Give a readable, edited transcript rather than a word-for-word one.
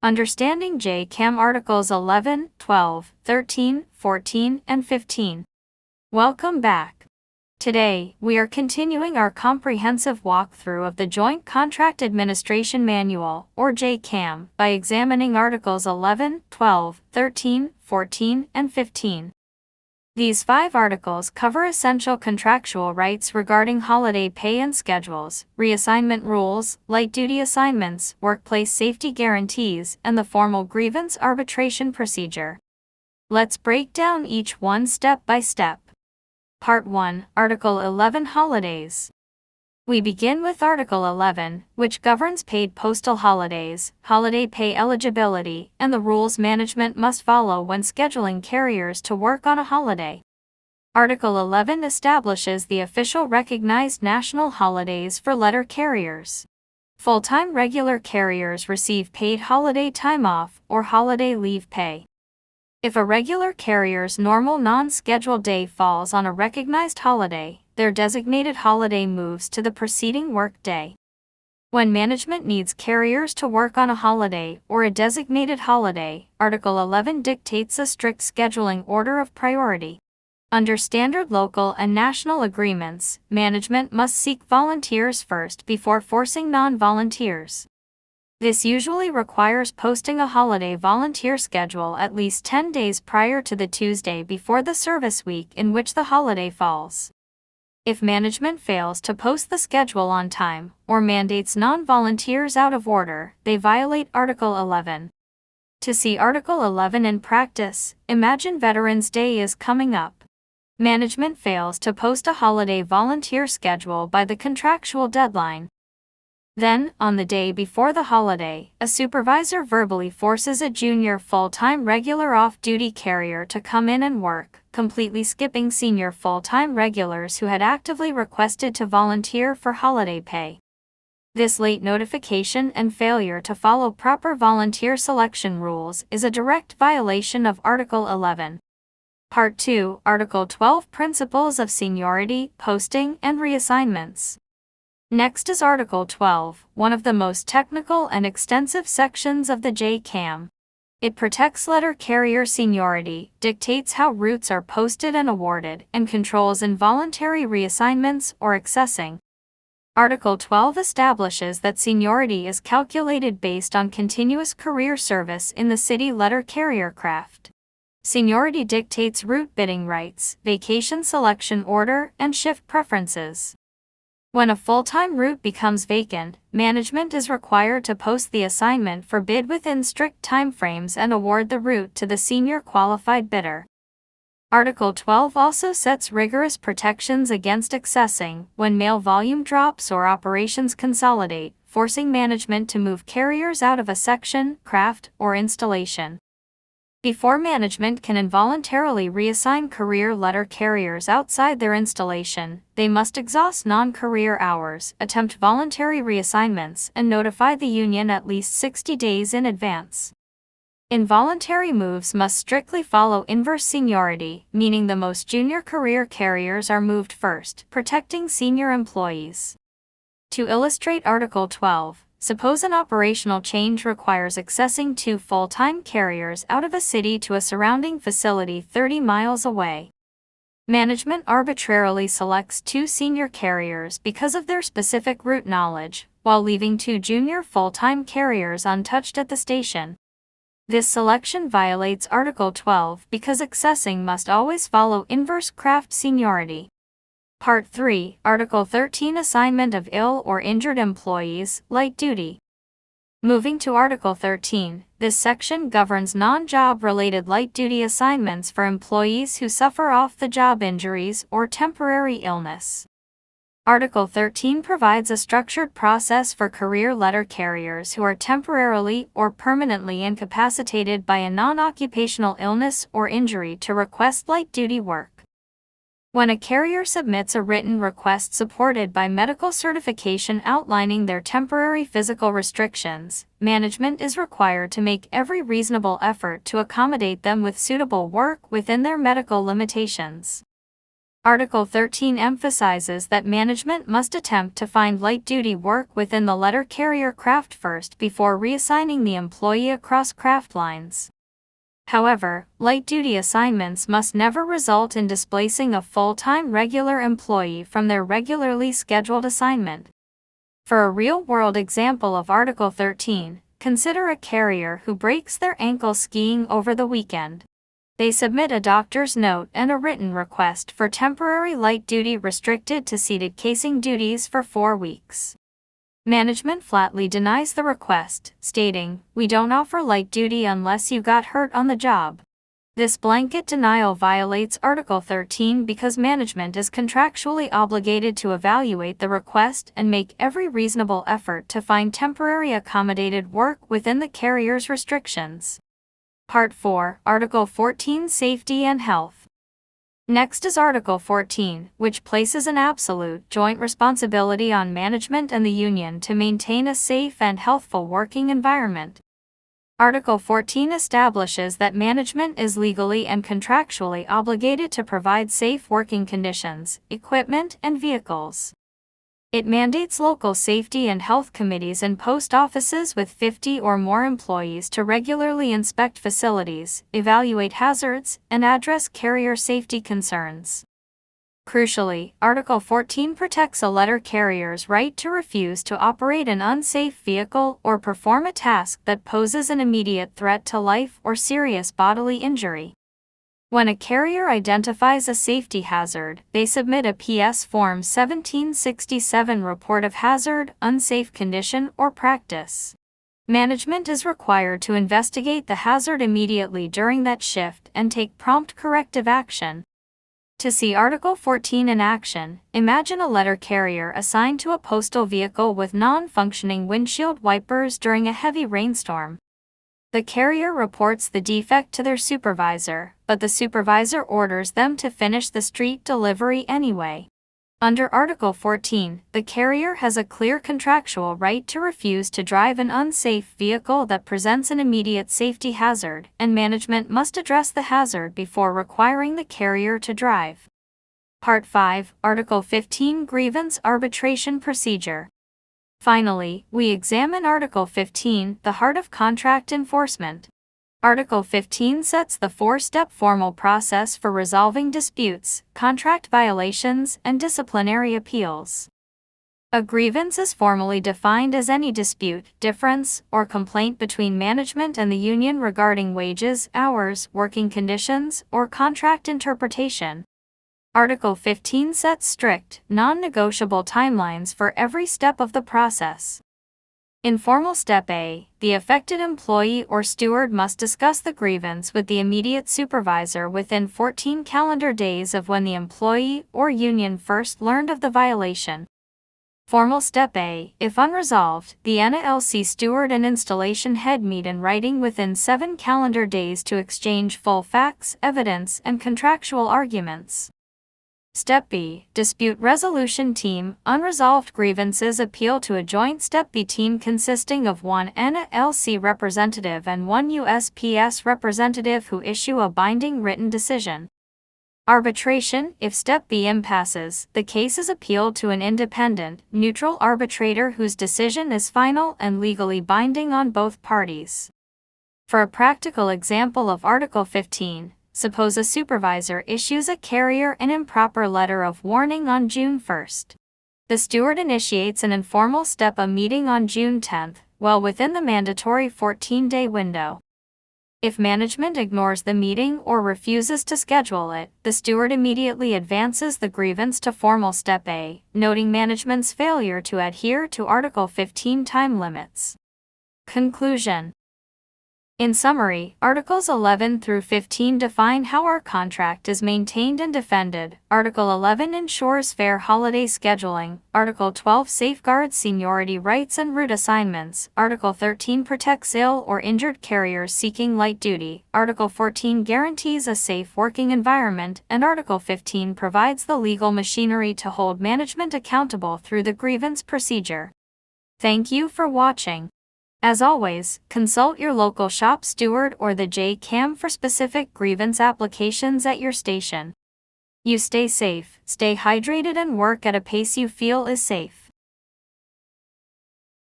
Understanding JCAM Articles 11, 12, 13, 14, and 15. Welcome back. Today, we are continuing our comprehensive walkthrough of the Joint Contract Administration Manual, or JCAM, by examining Articles 11, 12, 13, 14, and 15. These 5 articles cover essential contractual rights regarding holiday pay and schedules, reassignment rules, light-duty assignments, workplace safety guarantees, and the formal grievance arbitration procedure. Let's break down each one step by step. Part 1, Article 11 Holidays. We begin with Article 11, which governs paid postal holidays, holiday pay eligibility, and the rules management must follow when scheduling carriers to work on a holiday. Article 11 establishes the official recognized national holidays for letter carriers. Full-time regular carriers receive paid holiday time off or holiday leave pay. If a regular carrier's normal non-scheduled day falls on a recognized holiday, their designated holiday moves to the preceding work day. When management needs carriers to work on a holiday or a designated holiday, Article 11 dictates a strict scheduling order of priority. Under standard local and national agreements, management must seek volunteers first before forcing non-volunteers. This usually requires posting a holiday volunteer schedule at least 10 days prior to the Tuesday before the service week in which the holiday falls. If management fails to post the schedule on time, or mandates non-volunteers out of order, they violate Article 11. To see Article 11 in practice, imagine Veterans Day is coming up. Management fails to post a holiday volunteer schedule by the contractual deadline. Then, on the day before the holiday, a supervisor verbally forces a junior full-time regular off-duty carrier to come in and work, completely skipping senior full-time regulars who had actively requested to volunteer for holiday pay. This late notification and failure to follow proper volunteer selection rules is a direct violation of Article 11. Part 2, Article 12 Principles of Seniority, Posting, and Reassignments. Next is Article 12, one of the most technical and extensive sections of the JCAM. It protects letter carrier seniority, dictates how routes are posted and awarded, and controls involuntary reassignments or accessing. Article 12 establishes that seniority is calculated based on continuous career service in the city letter carrier craft. Seniority dictates route bidding rights, vacation selection order, and shift preferences. When a full-time route becomes vacant, management is required to post the assignment for bid within strict timeframes and award the route to the senior qualified bidder. Article 12 also sets rigorous protections against accessing when mail volume drops or operations consolidate, forcing management to move carriers out of a section, craft, or installation. Before management can involuntarily reassign career letter carriers outside their installation, they must exhaust non-career hours, attempt voluntary reassignments, and notify the union at least 60 days in advance. Involuntary moves must strictly follow inverse seniority, meaning the most junior career carriers are moved first, protecting senior employees. To illustrate Article 12, suppose an operational change requires accessing 2 full-time carriers out of a city to a surrounding facility 30 miles away. Management arbitrarily selects 2 senior carriers because of their specific route knowledge, while leaving 2 junior full-time carriers untouched at the station. This selection violates Article 12 because accessing must always follow inverse craft seniority. Part 3, Article 13 Assignment of ill or injured employees, light duty. Moving to Article 13, this section governs non-job-related light-duty assignments for employees who suffer off-the-job injuries or temporary illness. Article 13 provides a structured process for career letter carriers who are temporarily or permanently incapacitated by a non-occupational illness or injury to request light-duty work. When a carrier submits a written request supported by medical certification outlining their temporary physical restrictions, management is required to make every reasonable effort to accommodate them with suitable work within their medical limitations. Article 13 emphasizes that management must attempt to find light-duty work within the letter carrier craft first before reassigning the employee across craft lines. However, light-duty assignments must never result in displacing a full-time regular employee from their regularly scheduled assignment. For a real-world example of Article 13, consider a carrier who breaks their ankle skiing over the weekend. They submit a doctor's note and a written request for temporary light-duty restricted to seated casing duties for 4 weeks. Management flatly denies the request, stating, "We don't offer light duty unless you got hurt on the job." This blanket denial violates Article 13 because management is contractually obligated to evaluate the request and make every reasonable effort to find temporary accommodated work within the carrier's restrictions. Part 4, Article 14 Safety and Health. Next is Article 14, which places an absolute joint responsibility on management and the union to maintain a safe and healthful working environment. Article 14 establishes that management is legally and contractually obligated to provide safe working conditions, equipment, and vehicles. It mandates local safety and health committees in post offices with 50 or more employees to regularly inspect facilities, evaluate hazards, and address carrier safety concerns. Crucially, Article 14 protects a letter carrier's right to refuse to operate an unsafe vehicle or perform a task that poses an immediate threat to life or serious bodily injury. When a carrier identifies a safety hazard, they submit a PS Form 1767 report of hazard, unsafe condition, or practice. Management is required to investigate the hazard immediately during that shift and take prompt corrective action. To see Article 14 in action, imagine a letter carrier assigned to a postal vehicle with non-functioning windshield wipers during a heavy rainstorm. The carrier reports the defect to their supervisor, but the supervisor orders them to finish the street delivery anyway. Under Article 14, the carrier has a clear contractual right to refuse to drive an unsafe vehicle that presents an immediate safety hazard, and management must address the hazard before requiring the carrier to drive. Part 5, Article 15 Grievance Arbitration Procedure. Finally, we examine Article 15, the heart of contract enforcement. Article 15 sets the 4-step formal process for resolving disputes, contract violations, and disciplinary appeals. A grievance is formally defined as any dispute, difference, or complaint between management and the union regarding wages, hours, working conditions, or contract interpretation. Article 15 sets strict, non-negotiable timelines for every step of the process. In Formal Step A, the affected employee or steward must discuss the grievance with the immediate supervisor within 14 calendar days of when the employee or union first learned of the violation. Formal Step A, if unresolved, the NLC steward and installation head meet in writing within 7 calendar days to exchange full facts, evidence, and contractual arguments. Step B, Dispute Resolution Team. Unresolved grievances appeal to a joint Step B team consisting of one NLC representative and one USPS representative who issue a binding written decision. Arbitration. If Step B impasses, the case is appealed to an independent, neutral arbitrator whose decision is final and legally binding on both parties. For a practical example of Article 15, suppose a supervisor issues a carrier an improper letter of warning on June 1st. The steward initiates an informal Step A meeting on June 10th, well within the mandatory 14-day window. If management ignores the meeting or refuses to schedule it, the steward immediately advances the grievance to Formal Step A, noting management's failure to adhere to Article 15 time limits. Conclusion. In summary, Articles 11 through 15 define how our contract is maintained and defended. Article 11 ensures fair holiday scheduling. Article 12 safeguards seniority rights and route assignments. Article 13 protects ill or injured carriers seeking light duty. Article 14 guarantees a safe working environment, and Article 15 provides the legal machinery to hold management accountable through the grievance procedure. Thank you for watching. As always, consult your local shop steward or the JCAM for specific grievance applications at your station. You stay safe, stay hydrated, and work at a pace you feel is safe.